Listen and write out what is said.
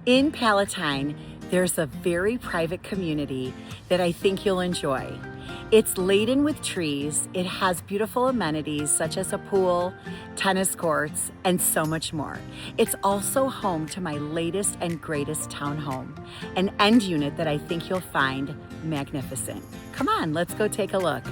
In Palatine, there's a very private community that I think you'll enjoy. It's laden with trees, it has beautiful amenities such as a pool, tennis courts, and so much more. It's also home to my latest and greatest townhome, an end unit that I think you'll find magnificent. Come on, let's go take a look.